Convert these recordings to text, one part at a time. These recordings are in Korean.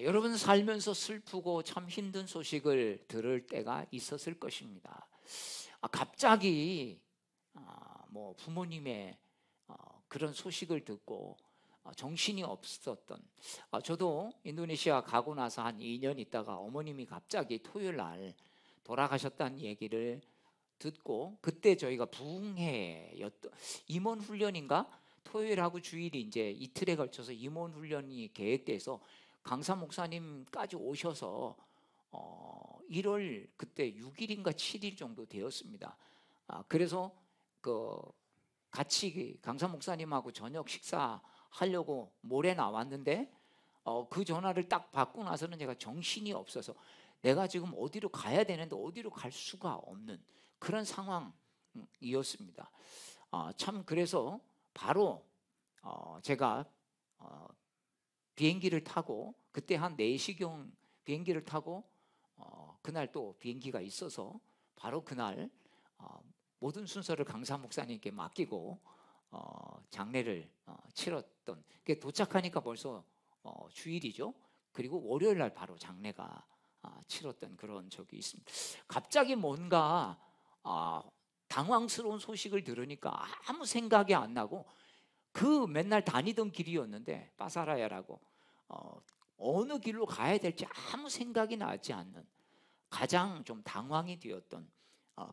여러분 살면서 슬프고 참 힘든 소식을 들을 때가 있었을 것입니다. 갑자기 뭐 부모님의 그런 소식을 듣고 정신이 없었던, 저도 인도네시아 가고 나서 한 2년 있다가 어머님이 갑자기 토요일 날 돌아가셨다는 얘기를 듣고, 그때 저희가 부흥회였던 임원 훈련인가, 토요일하고 주일이 이제 이틀에 걸쳐서 임원 훈련이 계획돼서 강사 목사님까지 오셔서 1월 그때 6일인가 7일 정도 되었습니다. 그래서 그 같이 강사 목사님하고 저녁 식사하려고 모레 나왔는데, 그 전화를 딱 받고 나서는 제가 정신이 없어서 내가 지금 어디로 가야 되는데 어디로 갈 수가 없는 그런 상황이었습니다. 참 그래서 바로 제가 비행기를 타고, 그때 한 4시경 비행기를 타고 그날 또 비행기가 있어서 바로 그날 모든 순서를 강사 목사님께 맡기고 장례를 치렀던, 도착하니까 벌써 주일이죠. 그리고 월요일 날 바로 장례가 치렀던 그런 적이 있습니다. 갑자기 뭔가 당황스러운 소식을 들으니까 아무 생각이 안 나고, 그 맨날 다니던 길이었는데 빠사라야라고 어느 길로 가야 될지 아무 생각이 나지 않는, 가장 좀 당황이 되었던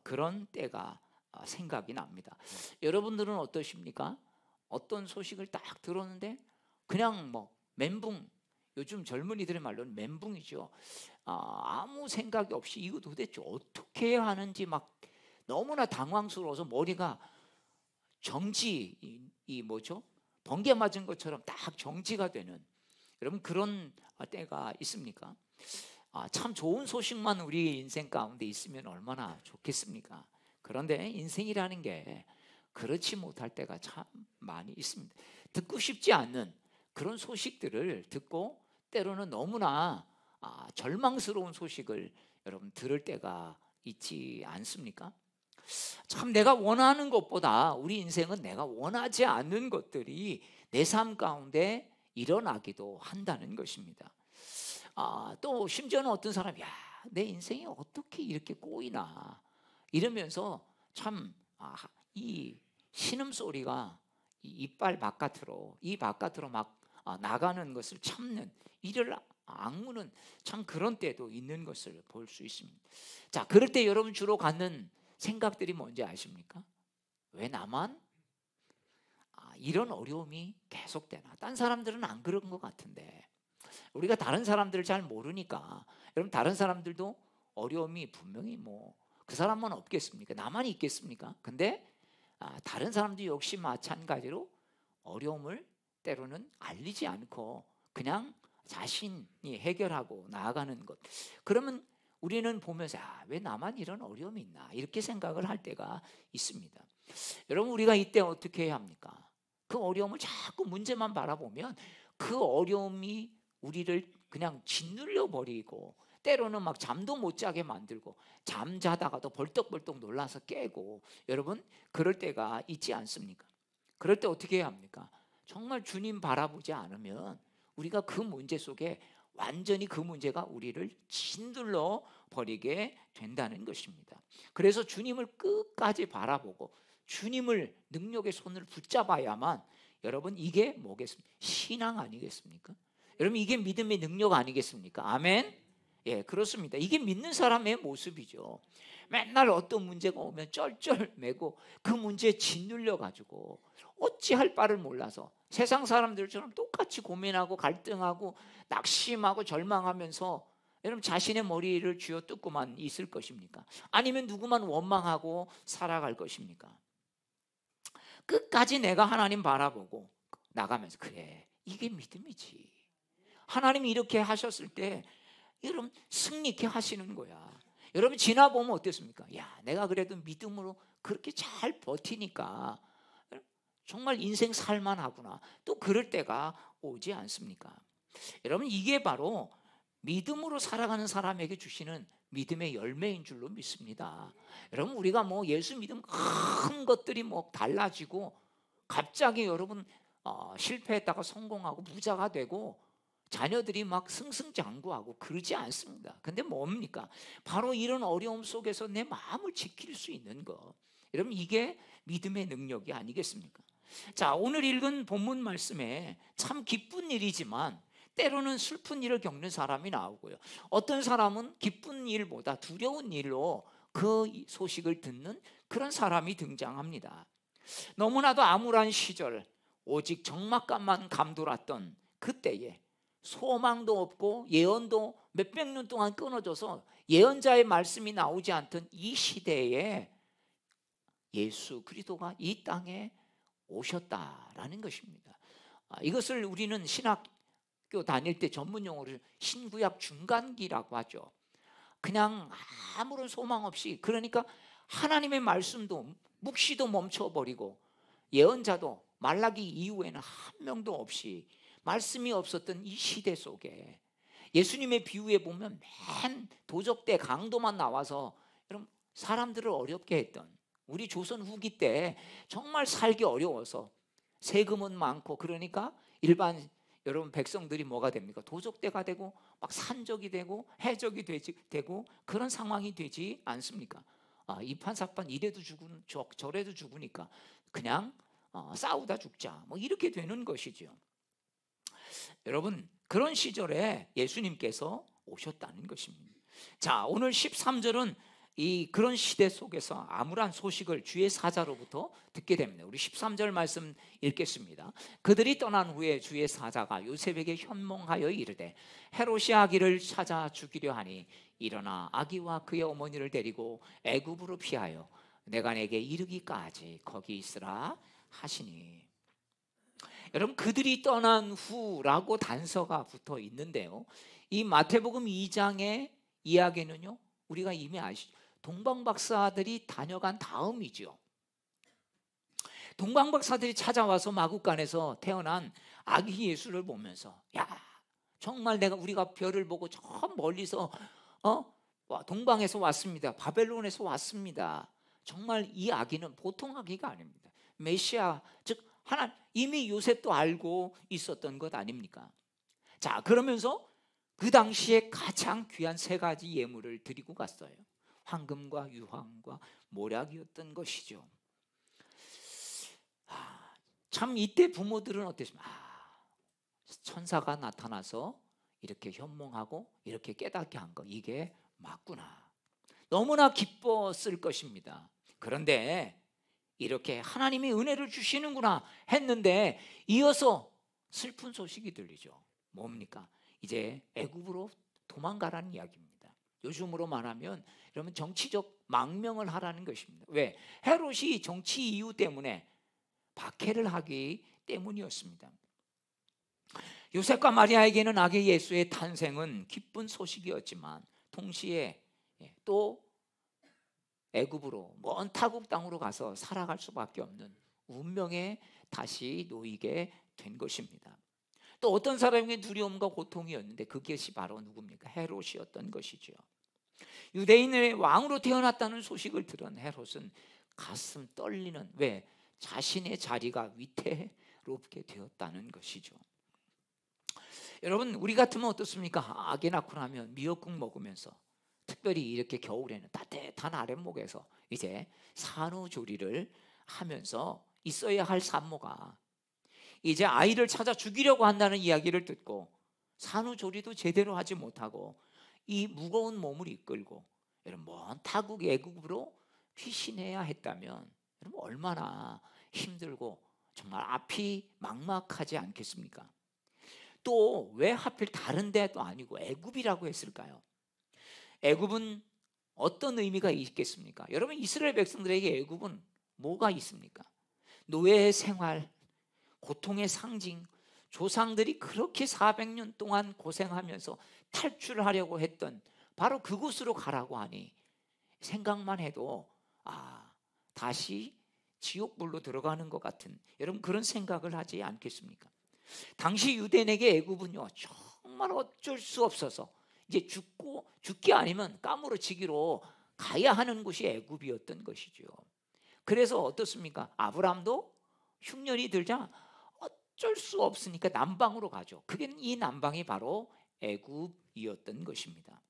그런 때가 생각이 납니다. 여러분들은 어떠십니까? 어떤 소식을 딱 들었는데 그냥 뭐 멘붕, 요즘 젊은이들의 말로는 멘붕이죠. 아무 생각이 없이 이거 도대체 어떻게 해야 하는지 막 너무나 당황스러워서 머리가 정지, 이 뭐죠? 번개 맞은 것처럼 딱 정지가 되는, 여러분 그런 때가 있습니까? 참 좋은 소식만 우리 인생 가운데 있으면 얼마나 좋겠습니까? 그런데 인생이라는 게 그렇지 못할 때가 참 많이 있습니다. 듣고 싶지 않는 그런 소식들을 듣고, 때로는 너무나 절망스러운 소식을 여러분 들을 때가 있지 않습니까? 참 내가 원하는 것보다 우리 인생은 내가 원하지 않는 것들이 내 삶 가운데 일어나기도 한다는 것입니다. 또 심지어는 어떤 사람이 내 인생이 어떻게 이렇게 꼬이나 이러면서 참 이 신음소리가 이빨 바깥으로, 이 바깥으로 막 나가는 것을 참는, 이를 악무는 참 그런 때도 있는 것을 볼 수 있습니다. 자, 그럴 때 여러분 주로 갖는 생각들이 뭔지 아십니까? 왜 나만 이런 어려움이 계속되나? 딴 사람들은 안 그런 것 같은데. 우리가 다른 사람들을 잘 모르니까, 여러분 다른 사람들도 어려움이 분명히 뭐 그 사람만 없겠습니까? 나만 있겠습니까? 근데 다른 사람도 역시 마찬가지로 어려움을 때로는 알리지 않고 그냥 자신이 해결하고 나아가는 것. 그러면 우리는 보면서 왜 나만 이런 어려움이 있나 이렇게 생각을 할 때가 있습니다. 여러분 우리가 이때 어떻게 해야 합니까? 그 어려움을 자꾸 문제만 바라보면 그 어려움이 우리를 그냥 짓눌려 버리고, 때로는 막 잠도 못 자게 만들고, 잠자다가도 벌떡벌떡 놀라서 깨고, 여러분 그럴 때가 있지 않습니까? 그럴 때 어떻게 해야 합니까? 정말 주님 바라보지 않으면 우리가 그 문제 속에 완전히 그 문제가 우리를 짓눌러 버리게 된다는 것입니다. 그래서 주님을 끝까지 바라보고 주님을 능력의 손을 붙잡아야만, 여러분 이게 뭐겠습니까? 신앙 아니겠습니까? 여러분 이게 믿음의 능력 아니겠습니까? 아멘. 예, 그렇습니다. 이게 믿는 사람의 모습이죠. 맨날 어떤 문제가 오면 쩔쩔매고 그 문제에 짓눌려 가지고 어찌할 바를 몰라서 세상 사람들처럼 똑같이 고민하고 갈등하고 낙심하고 절망하면서, 여러분 자신의 머리를 쥐어뜯고만 있을 것입니까? 아니면 누구만 원망하고 살아갈 것입니까? 끝까지 내가 하나님 바라보고 나가면서, 그래 이게 믿음이지. 하나님이 이렇게 하셨을 때 여러분 승리케 하시는 거야. 여러분 지나보면 어땠습니까? 내가 그래도 믿음으로 그렇게 잘 버티니까 정말 인생 살만하구나. 또 그럴 때가 오지 않습니까? 여러분 이게 바로 믿음으로 살아가는 사람에게 주시는 믿음의 열매인 줄로 믿습니다. 여러분 우리가 뭐 예수 믿음 큰 것들이 뭐 달라지고 갑자기 여러분 실패했다가 성공하고 부자가 되고 자녀들이 막 승승장구하고 그러지 않습니다. 근데 뭡니까? 바로 이런 어려움 속에서 내 마음을 지킬 수 있는 거. 여러분, 이게 믿음의 능력이 아니겠습니까? 자, 오늘 읽은 본문 말씀에 참 기쁜 일이지만 때로는 슬픈 일을 겪는 사람이 나오고요, 어떤 사람은 기쁜 일보다 두려운 일로 그 소식을 듣는 그런 사람이 등장합니다. 너무나도 암울한 시절, 오직 적막감만 감돌았던 그때에 소망도 없고 예언도 몇백 년 동안 끊어져서 예언자의 말씀이 나오지 않던 이 시대에 예수 그리스도가 이 땅에 오셨다라는 것입니다. 이것을 우리는 신학교 다닐 때 전문 용어로 신구약 중간기라고 하죠. 그냥 아무런 소망 없이, 그러니까 하나님의 말씀도 묵시도 멈춰버리고 예언자도 말라기 이후에는 한 명도 없이 말씀이 없었던 이 시대 속에 예수님의 비유에 보면 맨 도적대 강도만 나와서 여러분 사람들을 어렵게 했던, 우리 조선 후기 때 정말 살기 어려워서 세금은 많고, 그러니까 일반 여러분 백성들이 뭐가 됩니까? 도적대가 되고 막 산적이 되고 해적이 되고 그런 상황이 되지 않습니까? 이판사판 이래도 죽은 저래도 죽으니까 그냥 싸우다 죽자, 뭐 이렇게 되는 것이죠. 여러분, 그런 시절에 예수님께서 오셨다는 것입니다. 자, 오늘 13절은 이 그런 시대 속에서 암울한 소식을 주의 사자로부터 듣게 됩니다. 우리 13절 말씀 읽겠습니다. 그들이 떠난 후에 주의 사자가 요셉에게 현몽하여 이르되, 헤롯이 아기를 찾아 죽이려 하니 일어나 아기와 그의 어머니를 데리고 애굽으로 피하여 내가 내게 이르기까지 거기 있으라 하시니. 여러분, 그들이 떠난 후라고 단서가 붙어 있는데요, 이 마태복음 2장의 이야기는요, 우리가 이미 아시죠? 동방박사들이 다녀간 다음이죠. 동방박사들이 찾아와서 마국간에서 태어난 아기 예수를 보면서, 야, 정말 우리가 별을 보고 저 멀리서 동방에서 왔습니다, 바벨론에서 왔습니다, 정말 이 아기는 보통 아기가 아닙니다, 메시아, 즉 이미 요셉도 알고 있었던 것 아닙니까? 자, 그러면서 그 당시에 가장 귀한 세 가지 예물을 드리고 갔어요. 황금과 유황과 모략이었던 것이죠. 참 이때 부모들은 어땠습니까? 천사가 나타나서 이렇게 현몽하고 이렇게 깨닫게 한 거, 이게 맞구나, 너무나 기뻤을 것입니다. 그런데 이렇게 하나님이 은혜를 주시는구나 했는데 이어서 슬픈 소식이 들리죠. 뭡니까? 이제 애굽으로 도망가라는 이야기입니다. 요즘으로 말하면 여러분 정치적 망명을 하라는 것입니다. 왜? 헤롯이 정치 이유 때문에 박해를 하기 때문이었습니다. 요셉과 마리아에게는 아기 예수의 탄생은 기쁜 소식이었지만 동시에 또 애굽으로, 먼 타국 땅으로 가서 살아갈 수밖에 없는 운명에 다시 놓이게 된 것입니다. 또 어떤 사람에게 두려움과 고통이었는데 그것이 바로 누굽니까? 헤롯이었던 것이죠. 유대인의 왕으로 태어났다는 소식을 들은 헤롯은 가슴 떨리는, 왜? 자신의 자리가 위태롭게 되었다는 것이죠. 여러분, 우리 같으면 어떻습니까? 아기 낳고 나면 미역국 먹으면서, 특별히 이렇게 겨울에는 따뜻한 아랫목에서 이제 산후조리를 하면서 있어야 할 산모가 이제 아이를 찾아 죽이려고 한다는 이야기를 듣고 산후조리도 제대로 하지 못하고 이 무거운 몸을 이끌고 여러분 먼 타국 애국으로 피신해야 했다면 여러분 얼마나 힘들고 정말 앞이 막막하지 않겠습니까? 또 왜 하필 다른 데도 아니고 애굽이라고 했을까요? 애굽은 어떤 의미가 있겠습니까? 여러분, 이스라엘 백성들에게 애굽은 뭐가 있습니까? 노예의 생활, 고통의 상징, 조상들이 그렇게 400년 동안 고생하면서 탈출하려고 했던 바로 그곳으로 가라고 하니 생각만 해도 다시 지옥불로 들어가는 것 같은 여러분 그런 생각을 하지 않겠습니까? 당시 유대인에게 애굽은요 정말 어쩔 수 없어서 이제 죽기 아니면 까무러치기로 가야 하는 곳이 애굽이었던 것이죠. 그래서 어떻습니까? 아브라함도 흉년이 들자 어쩔 수 없으니까 남방으로 가죠. 그게 이 남방이 바로 애굽이었던 것입니다.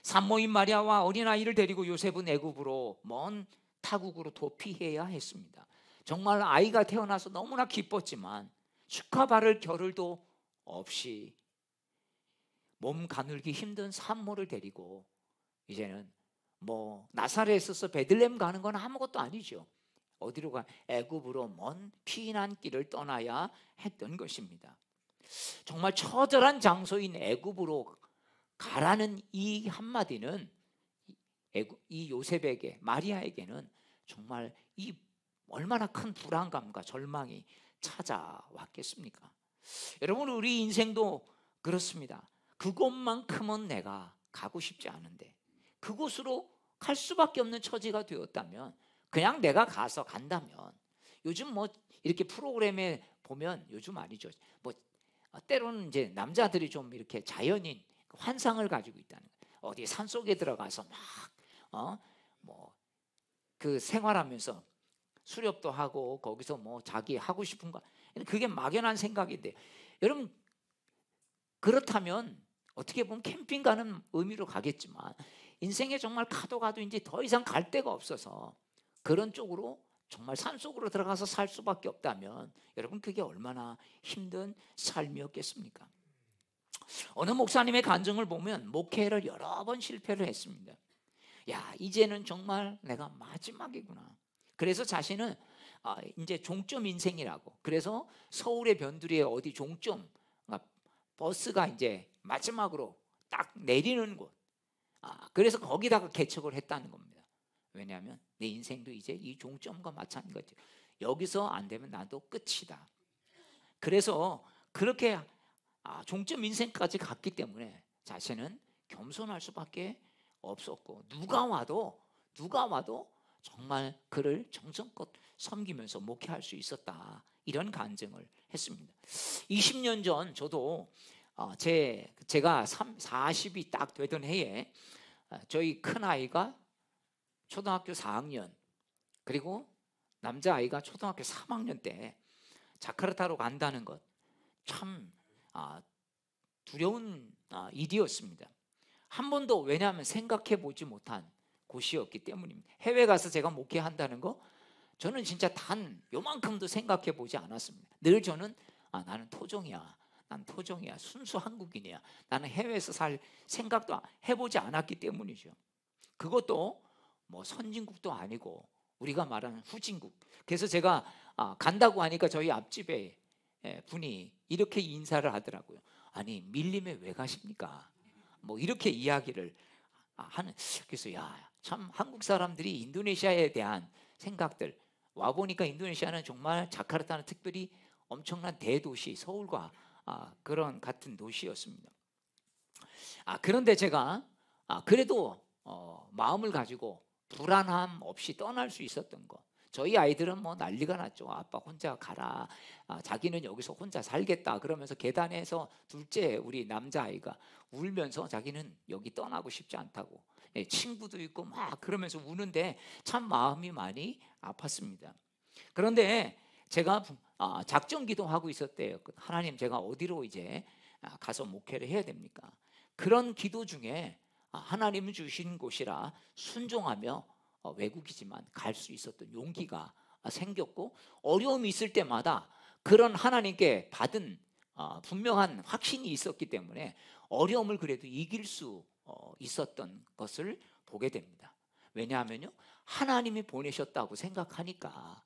산모인 마리아와 어린아이를 데리고 요셉은 애굽으로 먼 타국으로 도피해야 했습니다. 정말 아이가 태어나서 너무나 기뻤지만 축하 받을 겨를도 없이 몸 가눌기 힘든 산모를 데리고 이제는 뭐 나사렛에서 베들레헴 가는 건 아무것도 아니죠. 어디로 가? 애굽으로 먼 피난길을 떠나야 했던 것입니다. 정말 처절한 장소인 애굽으로 가라는 이 한마디는 이 요셉에게, 마리아에게는 정말 이 얼마나 큰 불안감과 절망이 찾아왔겠습니까? 여러분, 우리 인생도 그렇습니다. 그곳만큼은 내가 가고 싶지 않은데 그곳으로 갈 수밖에 없는 처지가 되었다면, 그냥 내가 가서 간다면, 요즘 뭐 이렇게 프로그램에 보면, 요즘 아니죠, 뭐 때로는 이제 남자들이 좀 이렇게 자연인 환상을 가지고 있다는 거예요. 어디 산속에 들어가서 막 뭐 그 생활하면서 수렵도 하고 거기서 뭐 자기 하고 싶은 거, 그게 막연한 생각인데, 여러분 그렇다면 어떻게 보면 캠핑 가는 의미로 가겠지만, 인생에 정말 가도 이제 더 이상 갈 데가 없어서 그런 쪽으로 정말 산속으로 들어가서 살 수밖에 없다면, 여러분 그게 얼마나 힘든 삶이었겠습니까? 어느 목사님의 간증을 보면 목회를 여러 번 실패를 했습니다. 야, 이제는 정말 내가 마지막이구나. 그래서 자신은 이제 종점 인생이라고, 그래서 서울의 변두리에 어디 종점, 버스가 이제 마지막으로 딱 내리는 곳, 그래서 거기다가 개척을 했다는 겁니다. 왜냐하면 내 인생도 이제 이 종점과 마찬가지, 여기서 안 되면 나도 끝이다. 그래서 그렇게 종점 인생까지 갔기 때문에 자신은 겸손할 수밖에 없었고, 누가 와도 정말 그를 정성껏 섬기면서 목회할 수 있었다, 이런 간증을 했습니다. 20년 전 저도 제가 40이 딱 되던 해에 저희 큰아이가 초등학교 4학년, 그리고 남자아이가 초등학교 3학년 때 자카르타로 간다는 것, 참 두려운 일이었습니다. 한 번도, 왜냐하면 생각해 보지 못한 곳이었기 때문입니다. 해외 가서 제가 목회한다는 거, 저는 진짜 단 요만큼도 생각해 보지 않았습니다. 늘 저는 나는 토종이야, 난 토종이야, 순수 한국인이야, 나는 해외에서 살 생각도 해보지 않았기 때문이죠. 그것도 뭐 선진국도 아니고 우리가 말하는 후진국. 그래서 제가 간다고 하니까 저희 앞집에 분이 이렇게 인사를 하더라고요. 아니, 밀림에 왜 가십니까? 뭐 이렇게 이야기를 하는. 그래서 야, 참 한국 사람들이 인도네시아에 대한 생각들, 와보니까 인도네시아는 정말 자카르타는 특별히 엄청난 대도시, 서울과 그런 같은 도시였습니다. 그런데 제가 그래도 마음을 가지고 불안함 없이 떠날 수 있었던 거, 저희 아이들은 뭐 난리가 났죠. 아빠 혼자 가라, 자기는 여기서 혼자 살겠다 그러면서 계단에서 둘째 우리 남자아이가 울면서 자기는 여기 떠나고 싶지 않다고, 친구도 있고 막 그러면서 우는데 참 마음이 많이 아팠습니다. 그런데 제가 작정 기도하고 있었대요. 하나님, 제가 어디로 이제 가서 목회를 해야 됩니까? 그런 기도 중에 하나님 주신 곳이라 순종하며 외국이지만 갈 수 있었던 용기가 생겼고, 어려움이 있을 때마다 그런 하나님께 받은 분명한 확신이 있었기 때문에 어려움을 그래도 이길 수 있었던 것을 보게 됩니다. 왜냐하면요, 하나님이 보내셨다고 생각하니까,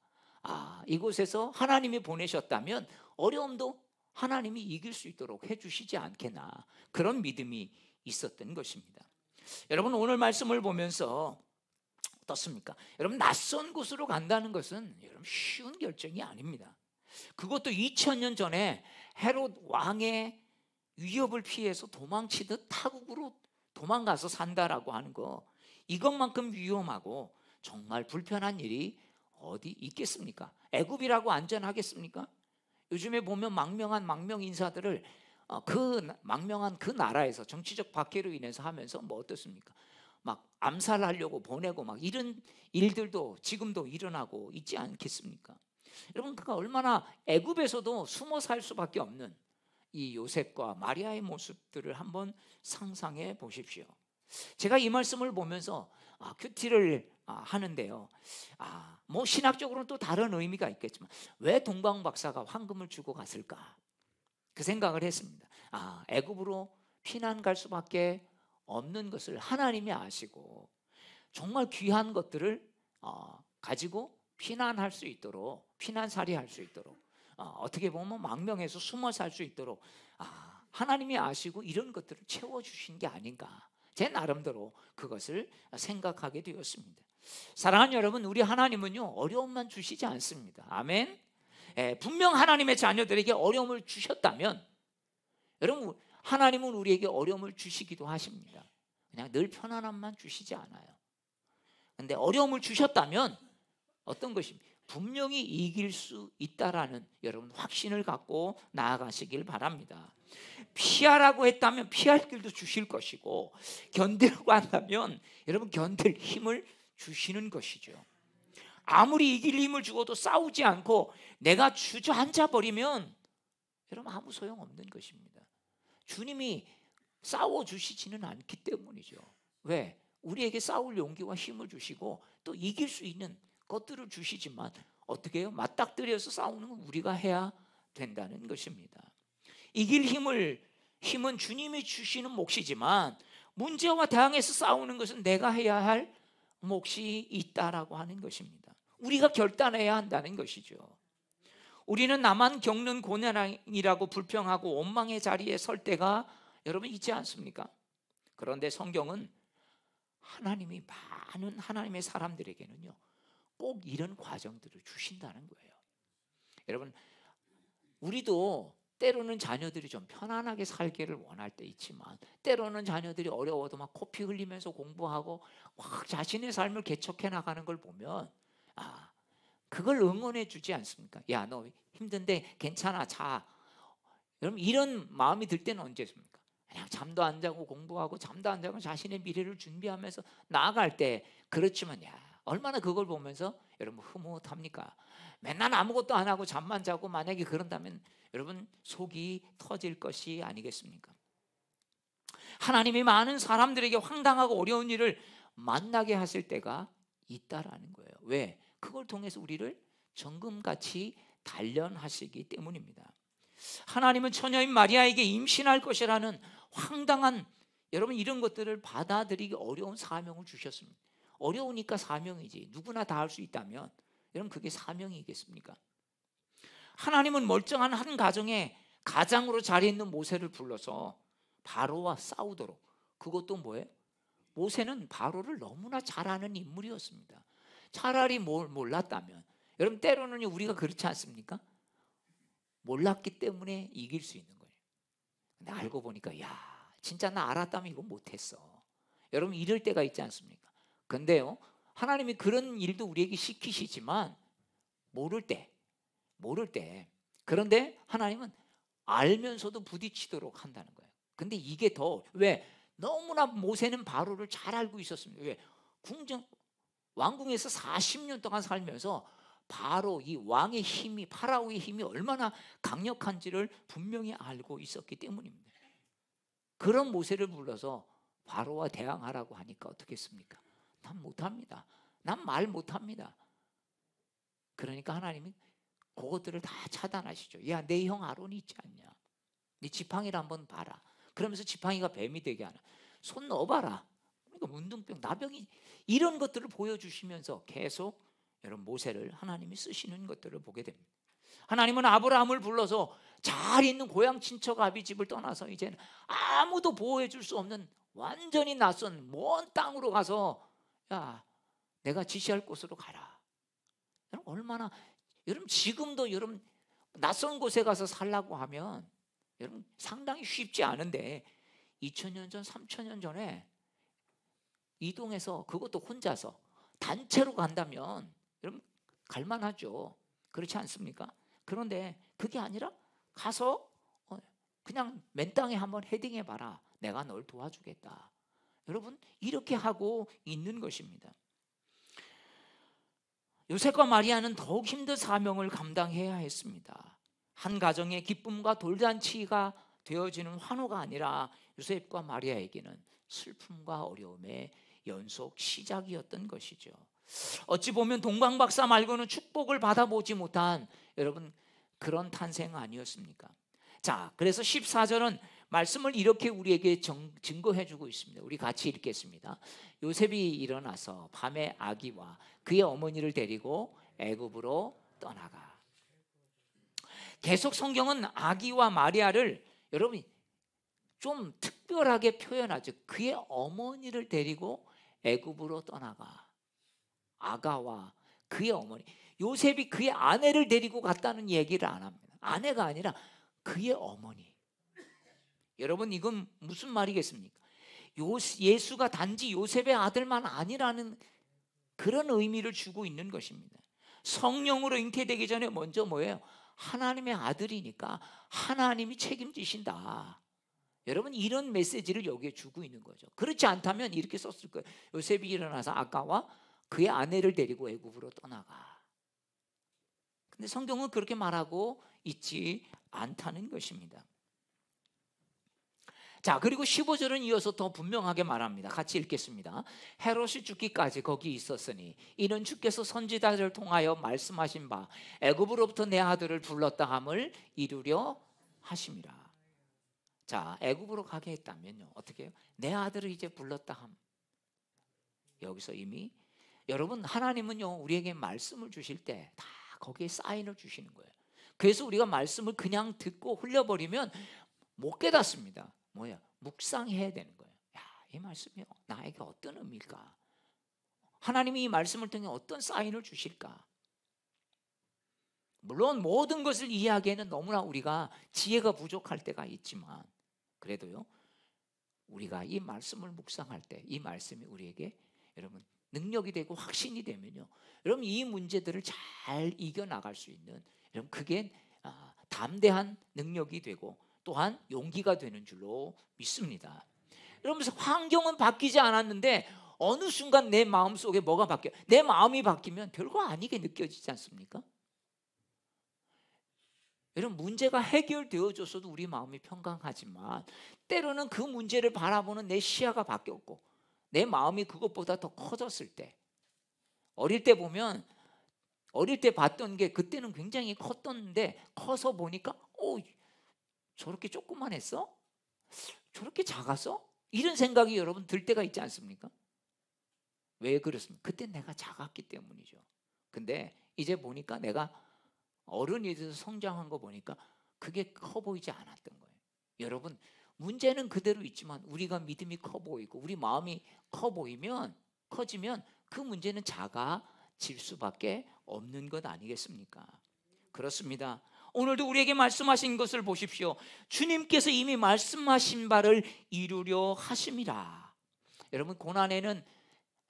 이곳에서 하나님이 보내셨다면 어려움도 하나님이 이길 수 있도록 해주시지 않겠나, 그런 믿음이 있었던 것입니다. 여러분, 오늘 말씀을 보면서 어떻습니까? 여러분, 낯선 곳으로 간다는 것은 여러분 쉬운 결정이 아닙니다. 그것도 2000년 전에 헤롯 왕의 위협을 피해서 도망치듯 타국으로 도망가서 산다라고 하는 거, 이것만큼 위험하고 정말 불편한 일이 어디 있겠습니까? 애굽이라고 안전하겠습니까? 요즘에 보면 망명 인사들을 그 망명한 그 나라에서 정치적 박해로 인해서 하면서 뭐 어떻습니까? 막 암살하려고 보내고 막 이런 일들도 지금도 일어나고 있지 않겠습니까? 여러분, 그가 얼마나 애굽에서도 숨어 살 수밖에 없는 이 요셉과 마리아의 모습들을 한번 상상해 보십시오. 제가 이 말씀을 보면서 큐티를 하는데요. 뭐 신학적으로는 또 다른 의미가 있겠지만 왜 동방 박사가 황금을 주고 갔을까? 그 생각을 했습니다. 애굽으로 피난 갈 수밖에 없는 것을 하나님이 아시고 정말 귀한 것들을 가지고 피난할 수 있도록, 피난살이 할 수 있도록, 어떻게 보면 망명해서 숨어 살 수 있도록 하나님이 아시고 이런 것들을 채워주신 게 아닌가, 제 나름대로 그것을 생각하게 되었습니다. 사랑하는 여러분, 우리 하나님은요 어려움만 주시지 않습니다. 아멘. 분명 하나님의 자녀들에게 어려움을 주셨다면, 여러분, 하나님은 우리에게 어려움을 주시기도 하십니다. 그냥 늘 편안함만 주시지 않아요. 근데 어려움을 주셨다면 어떤 것입니까? 분명히 이길 수 있다라는 여러분 확신을 갖고 나아가시길 바랍니다. 피하라고 했다면 피할 길도 주실 것이고, 견디라고 한다면 여러분 견딜 힘을 주시는 것이죠. 아무리 이길 힘을 주어도 싸우지 않고 내가 주저앉아 버리면 여러분 아무 소용없는 것입니다. 주님이 싸워주시지는 않기 때문이죠. 왜? 우리에게 싸울 용기와 힘을 주시고 또 이길 수 있는 것들을 주시지만 어떻게 해요? 맞닥뜨려서 싸우는 건 우리가 해야 된다는 것입니다. 이길 힘은 주님이 주시는 몫이지만 문제와 대항해서 싸우는 것은 내가 해야 할 몫이 있다라고 하는 것입니다. 우리가 결단해야 한다는 것이죠. 우리는 나만 겪는 고난이라고 불평하고 원망의 자리에 설 때가 여러분 있지 않습니까? 그런데 성경은 하나님이 많은 하나님의 사람들에게는요 꼭 이런 과정들을 주신다는 거예요. 여러분, 우리도 때로는 자녀들이 좀 편안하게 살기를 원할 때 있지만, 때로는 자녀들이 어려워도 막 코피 흘리면서 공부하고 막 자신의 삶을 개척해 나가는 걸 보면 그걸 응원해 주지 않습니까? 야, 너 힘든데 괜찮아, 자. 여러분, 이런 마음이 들 때는 언제입니까? 그냥 잠도 안 자고 공부하고 잠도 안 자고 자신의 미래를 준비하면서 나아갈 때. 그렇지만 얼마나 그걸 보면서 여러분 흐뭇합니까? 맨날 아무것도 안 하고 잠만 자고 만약에 그런다면 여러분 속이 터질 것이 아니겠습니까? 하나님이 많은 사람들에게 황당하고 어려운 일을 만나게 하실 때가 있다라는 거예요. 왜? 그걸 통해서 우리를 정금같이 단련하시기 때문입니다. 하나님은 처녀인 마리아에게 임신할 것이라는 황당한 여러분 이런 것들을 받아들이기 어려운 사명을 주셨습니다. 어려우니까 사명이지. 누구나 다 할 수 있다면 여러분 그게 사명이겠습니까? 하나님은 멀쩡한 한 가정에 가장으로 자리에 있는 모세를 불러서 바로와 싸우도록, 그것도 뭐예요? 모세는 바로를 너무나 잘 아는 인물이었습니다. 차라리 뭘 몰랐다면, 여러분 때로는 우리가 그렇지 않습니까? 몰랐기 때문에 이길 수 있는 거예요. 근데 알고 보니까 진짜 나 알았다면 이거 못했어. 여러분 이럴 때가 있지 않습니까? 근데요 하나님이 그런 일도 우리에게 시키시지만 모를 때 그런데 하나님은 알면서도 부딪히도록 한다는 거예요. 근데 이게 더 왜? 너무나 모세는 바로를 잘 알고 있었습니다. 왜? 왕궁에서 40년 동안 살면서 바로 이 왕의 힘이, 파라오의 힘이 얼마나 강력한지를 분명히 알고 있었기 때문입니다. 그런 모세를 불러서 바로와 대항하라고 하니까 어떻겠습니까? 난 못합니다. 난 말 못합니다. 그러니까 하나님이 그것들을 다 차단하시죠. 야, 내 형 아론이 있지 않냐? 네 지팡이를 한번 봐라. 그러면서 지팡이가 뱀이 되게 하나. 손 넣어봐라. 그러니까 문둥병, 나병이, 이런 것들을 보여주시면서 계속 여러분 모세를 하나님이 쓰시는 것들을 보게 됩니다. 하나님은 아브라함을 불러서 잘 있는 고향 친척 아비 집을 떠나서 이제는 아무도 보호해 줄 수 없는 완전히 낯선 먼 땅으로 가서 야, 내가 지시할 곳으로 가라. 여러분 얼마나, 여러분 지금도 여러분 낯선 곳에 가서 살라고 하면 여러분 상당히 쉽지 않은데 2000년 전, 3000년 전에 이동해서 그것도 혼자서 단체로 간다면 여러분 갈만하죠. 그렇지 않습니까? 그런데 그게 아니라 가서 그냥 맨 땅에 한번 헤딩해 봐라. 내가 널 도와주겠다. 여러분 이렇게 하고 있는 것입니다. 요셉과 마리아는 더욱 힘든 사명을 감당해야 했습니다. 한 가정의 기쁨과 돌잔치가 되어지는 환호가 아니라 요셉과 마리아에게는 슬픔과 어려움의 연속 시작이었던 것이죠. 어찌 보면 동방박사 말고는 축복을 받아보지 못한 여러분 그런 탄생 아니었습니까? 자, 그래서 14절은 말씀을 이렇게 우리에게 증거해 주고 있습니다. 우리 같이 읽겠습니다. 요셉이 일어나서 밤에 아기와 그의 어머니를 데리고 애굽으로 떠나가. 계속 성경은 아기와 마리아를 여러분 좀 특별하게 표현하죠. 그의 어머니를 데리고 애굽으로 떠나가. 아가와 그의 어머니, 요셉이 그의 아내를 데리고 갔다는 얘기를 안 합니다. 아내가 아니라 그의 어머니. 여러분 이건 무슨 말이겠습니까? 예수가 단지 요셉의 아들만 아니라는 그런 의미를 주고 있는 것입니다. 성령으로 잉태되기 전에 먼저 뭐예요? 하나님의 아들이니까 하나님이 책임지신다. 여러분 이런 메시지를 여기에 주고 있는 거죠. 그렇지 않다면 이렇게 썼을 거예요. 요셉이 일어나서 아가와 그의 아내를 데리고 애굽으로 떠나가. 근데 성경은 그렇게 말하고 있지 않다는 것입니다. 자, 그리고 15절은 이어서 더 분명하게 말합니다. 같이 읽겠습니다. 헤롯이 죽기까지 거기 있었으니 이는 주께서 선지자를 통하여 말씀하신 바 애굽으로부터 내 아들을 불렀다 함을 이루려 하심이라. 자, 애굽으로 가게 했다면요 어떻게 해요? 내 아들을 이제 불렀다 함. 여기서 이미 여러분 하나님은요 우리에게 말씀을 주실 때 다 거기에 사인을 주시는 거예요. 그래서 우리가 말씀을 그냥 듣고 흘려버리면 못 깨닫습니다. 뭐야? 묵상해야 되는 거예요. 야, 이 말씀이 나에게 어떤 의미일까? 하나님이 이 말씀을 통해 어떤 사인을 주실까? 물론 모든 것을 이해하기에는 너무나 우리가 지혜가 부족할 때가 있지만 그래도요 우리가 이 말씀을 묵상할 때 이 말씀이 우리에게 여러분 능력이 되고 확신이 되면요 여러분 이 문제들을 잘 이겨나갈 수 있는 여러분 그게 담대한 능력이 되고 또한 용기가 되는 줄로 믿습니다. 여러분 환경은 바뀌지 않았는데 어느 순간 내 마음속에 뭐가 바뀌어요? 내 마음이 바뀌면 별거 아니게 느껴지지 않습니까? 여러분 문제가 해결되어졌어도 우리 마음이 평강하지만 때로는 그 문제를 바라보는 내 시야가 바뀌었고 내 마음이 그것보다 더 커졌을 때 어릴 때 보면 어릴 때 봤던 게 그때는 굉장히 컸던데 커서 보니까 저렇게 조그만했어? 저렇게 작았어? 이런 생각이 여러분 들 때가 있지 않습니까? 왜 그렇습니까? 그때 내가 작았기 때문이죠. 근데 이제 보니까 내가 어른이 돼서 성장한 거 보니까 그게 커 보이지 않았던 거예요. 여러분 문제는 그대로 있지만 우리가 믿음이 커 보이고 우리 마음이 커지면 그 문제는 작아질 수밖에 없는 것 아니겠습니까? 그렇습니다. 오늘도 우리에게 말씀하신 것을 보십시오. 주님께서 이미 말씀하신 바를 이루려 하심이라. 여러분 고난에는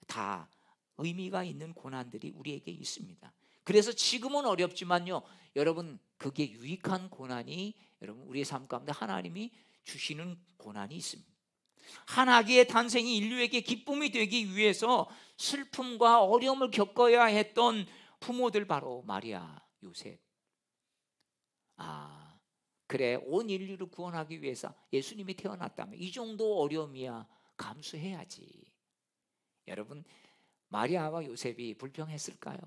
다 의미가 있는 고난들이 우리에게 있습니다. 그래서 지금은 어렵지만요 여러분 그게 유익한 고난이 여러분 우리의 삶 가운데 하나님이 주시는 고난이 있습니다. 한 아기의 탄생이 인류에게 기쁨이 되기 위해서 슬픔과 어려움을 겪어야 했던 부모들 바로 마리아, 요셉. 그래 온 인류를 구원하기 위해서 예수님이 태어났다면 이 정도 어려움이야 감수해야지. 여러분 마리아와 요셉이 불평했을까요?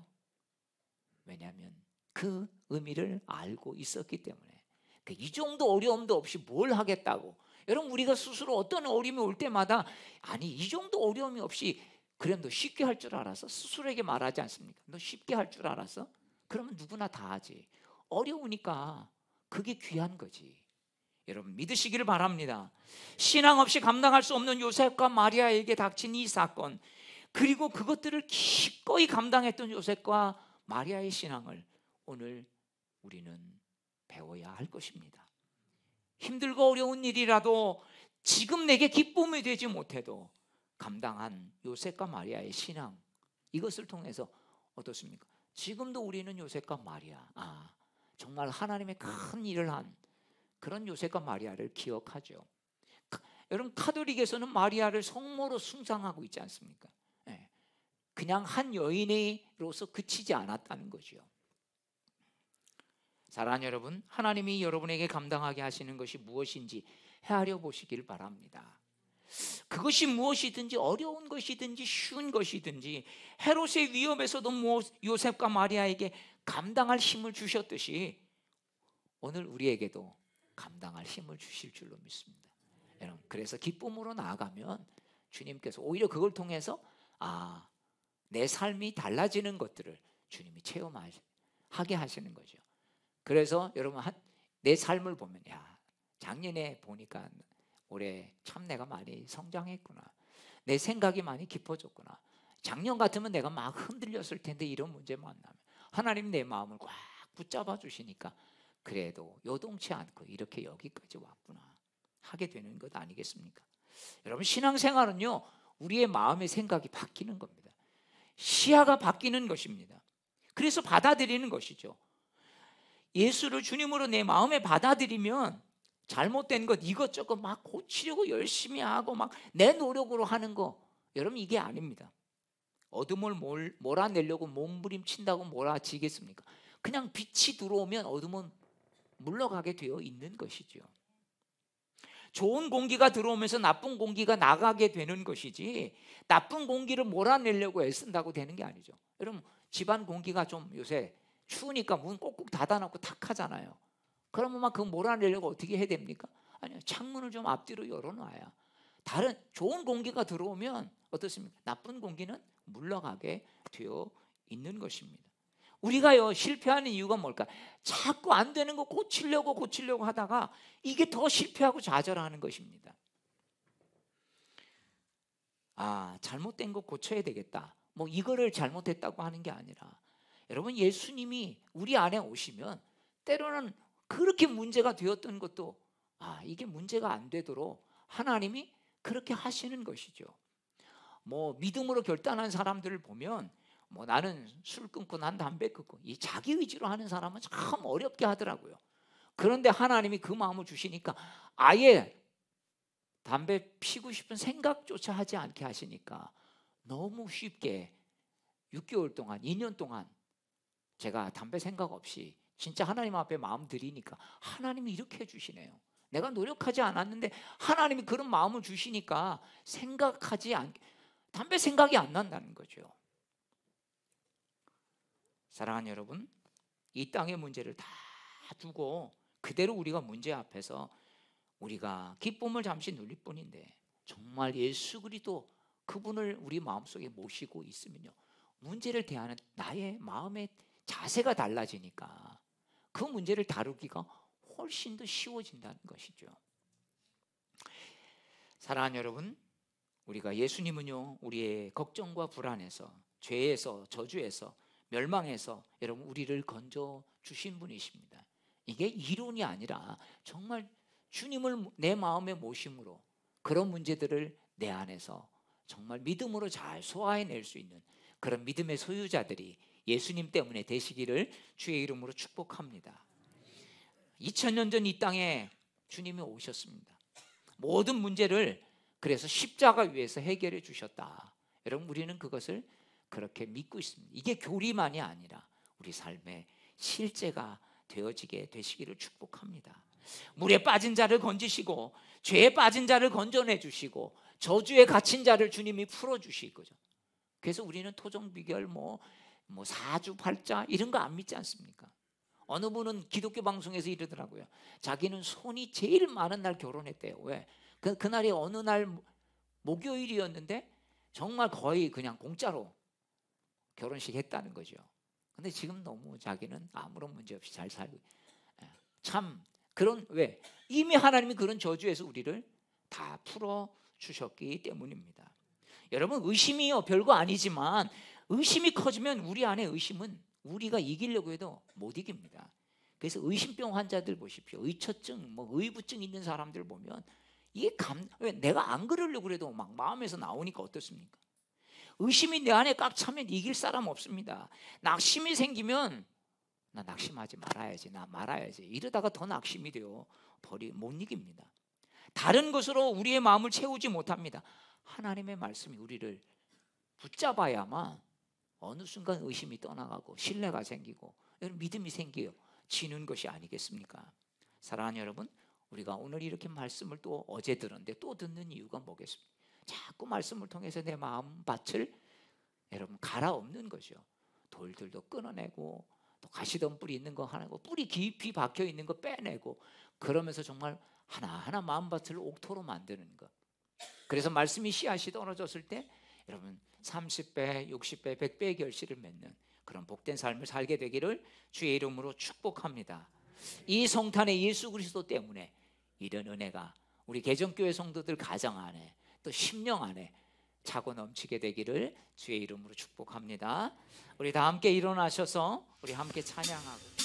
왜냐하면 그 의미를 알고 있었기 때문에 이 정도 어려움도 없이 뭘 하겠다고. 여러분 우리가 스스로 어떤 어려움이 올 때마다 아니 이 정도 어려움이 없이 그래 너 쉽게 할 줄 알았어? 스스로에게 말하지 않습니까? 너 쉽게 할 줄 알았어? 그러면 누구나 다 하지. 어려우니까 그게 귀한 거지. 여러분 믿으시기를 바랍니다. 신앙 없이 감당할 수 없는 요셉과 마리아에게 닥친 이 사건 그리고 그것들을 기꺼이 감당했던 요셉과 마리아의 신앙을 오늘 우리는 배워야 할 것입니다. 힘들고 어려운 일이라도 지금 내게 기쁨이 되지 못해도 감당한 요셉과 마리아의 신앙 이것을 통해서 어떻습니까? 지금도 우리는 요셉과 마리아 정말 하나님의 큰 일을 한 그런 요셉과 마리아를 기억하죠. 여러분 카톨릭에서는 마리아를 성모로 숭상하고 있지 않습니까? 그냥 한 여인으로서 그치지 않았다는 거죠. 사랑하는 여러분, 하나님이 여러분에게 감당하게 하시는 것이 무엇인지 헤아려 보시길 바랍니다. 그것이 무엇이든지, 어려운 것이든지 쉬운 것이든지, 헤롯의 위협에서도 요셉과 마리아에게 감당할 힘을 주셨듯이 오늘 우리에게도 감당할 힘을 주실 줄로 믿습니다. 여러분, 그래서 기쁨으로 나아가면 주님께서 오히려 그걸 통해서 내 삶이 달라지는 것들을 주님이 체험하게 하시는 거죠. 그래서 여러분, 내 삶을 보면 작년에 보니까 올해 참 내가 많이 성장했구나, 내 생각이 많이 깊어졌구나, 작년 같으면 내가 막 흔들렸을 텐데 이런 문제 만나면 하나님 내 마음을 꽉 붙잡아 주시니까 그래도 요동치 않고 이렇게 여기까지 왔구나 하게 되는 것 아니겠습니까? 여러분, 신앙생활은요, 우리의 마음의 생각이 바뀌는 겁니다. 시야가 바뀌는 것입니다. 그래서 받아들이는 것이죠. 예수를 주님으로 내 마음에 받아들이면 잘못된 것 이것저것 막 고치려고 열심히 하고 막 내 노력으로 하는 거, 여러분, 이게 아닙니다. 어둠을 몰아내려고 몸부림친다고 몰아지겠습니까? 그냥 빛이 들어오면 어둠은 물러가게 되어 있는 것이죠. 좋은 공기가 들어오면서 나쁜 공기가 나가게 되는 것이지, 나쁜 공기를 몰아내려고 애쓴다고 되는 게 아니죠. 여러분, 집안 공기가 좀 요새 추우니까 문 꼭꼭 닫아놓고 탁하잖아요. 그러면 막 그거 몰아내려고 어떻게 해야 됩니까? 아니요, 창문을 좀 앞뒤로 열어놔야 다른 좋은 공기가 들어오면 어떻습니까? 나쁜 공기는 물러가게 되어 있는 것입니다. 우리가요, 실패하는 이유가 뭘까? 자꾸 안 되는 거 고치려고 하다가 이게 더 실패하고 좌절하는 것입니다. 잘못된 거 고쳐야 되겠다, 뭐 이거를 잘못했다고 하는 게 아니라, 여러분, 예수님이 우리 안에 오시면 때로는 그렇게 문제가 되었던 것도 이게 문제가 안 되도록 하나님이 그렇게 하시는 것이죠. 뭐 믿음으로 결단한 사람들을 보면 나는 술 끊고 난 담배 끊고, 이 자기 의지로 하는 사람은 참 어렵게 하더라고요. 그런데 하나님이 그 마음을 주시니까 아예 담배 피고 싶은 생각조차 하지 않게 하시니까 너무 쉽게 6개월 동안, 2년 동안 제가 담배 생각 없이 진짜 하나님 앞에 마음 드리니까 하나님이 이렇게 해주시네요. 내가 노력하지 않았는데 하나님이 그런 마음을 주시니까 담배 생각이 안 난다는 거죠. 사랑하는 여러분, 이 땅의 문제를 다 두고 그대로 우리가 문제 앞에서 우리가 기쁨을 잠시 누릴 뿐인데, 정말 예수 그리스도 그분을 우리 마음속에 모시고 있으면요, 문제를 대하는 나의 마음의 자세가 달라지니까 그 문제를 다루기가 훨씬 더 쉬워진다는 것이죠. 사랑하는 여러분, 우리가 예수님은요, 우리의 걱정과 불안에서, 죄에서, 저주에서, 멸망에서 여러분 우리를 건져 주신 분이십니다. 이게 이론이 아니라 정말 주님을 내 마음에 모심으로 그런 문제들을 내 안에서 정말 믿음으로 잘 소화해낼 수 있는 그런 믿음의 소유자들이 예수님 때문에 되시기를 주의 이름으로 축복합니다. 2000년 전 이 땅에 주님이 오셨습니다. 모든 문제를 그래서 십자가 위에서 해결해 주셨다. 여러분, 우리는 그것을 그렇게 믿고 있습니다. 이게 교리만이 아니라 우리 삶의 실제가 되어지게 되시기를 축복합니다. 물에 빠진 자를 건지시고 죄에 빠진 자를 건져내 주시고 저주에 갇힌 자를 주님이 풀어주시고죠. 그래서 우리는 토종비결 사주팔자 이런 거 안 믿지 않습니까? 어느 분은 기독교 방송에서 이러더라고요. 자기는 손이 제일 많은 날 결혼했대요. 왜? 그날이 어느 날 목요일이었는데 정말 거의 그냥 공짜로 결혼식 했다는 거죠. 근데 지금 너무 자기는 아무런 문제 없이 잘 살고, 참 왜? 이미 하나님이 그런 저주에서 우리를 다 풀어 주셨기 때문입니다. 여러분, 의심이요 별거 아니지만 의심이 커지면 우리 안에 의심은 우리가 이기려고 해도 못 이깁니다. 그래서 의심병 환자들 보십시오. 의처증, 의부증 있는 사람들 보면 이게 왜 내가 안 그러려고 그래도 막 마음에서 나오니까 어떻습니까? 의심이 내 안에 꽉 차면 이길 사람 없습니다. 낙심이 생기면 나 낙심하지 말아야지, 나 말아야지, 이러다가 더 낙심이 돼요. 못 이깁니다. 다른 것으로 우리의 마음을 채우지 못합니다. 하나님의 말씀이 우리를 붙잡아야만 어느 순간 의심이 떠나가고 신뢰가 생기고 믿음이 생겨요. 지는 것이 아니겠습니까? 사랑하는 여러분, 우리가 오늘 이렇게 말씀을 또 어제 들었는데 또 듣는 이유가 뭐겠습니까? 자꾸 말씀을 통해서 내 마음밭을 여러분 갈아엎는 거죠. 돌들도 끊어내고 또 가시던 뿌리 있는 거 하나고 뿌리 깊이 박혀 있는 거 빼내고 그러면서 정말 하나하나 마음밭을 옥토로 만드는 것. 그래서 말씀이 씨앗이 떨어졌을 때 여러분 30배, 60배, 100배의 결실을 맺는 그런 복된 삶을 살게 되기를 주의 이름으로 축복합니다. 이 성탄의 예수 그리스도 때문에 이런 은혜가 우리 개정교회 성도들 가정 안에 또 심령 안에 차고 넘치게 되기를 주의 이름으로 축복합니다. 우리 다 함께 일어나셔서 우리 함께 찬양하고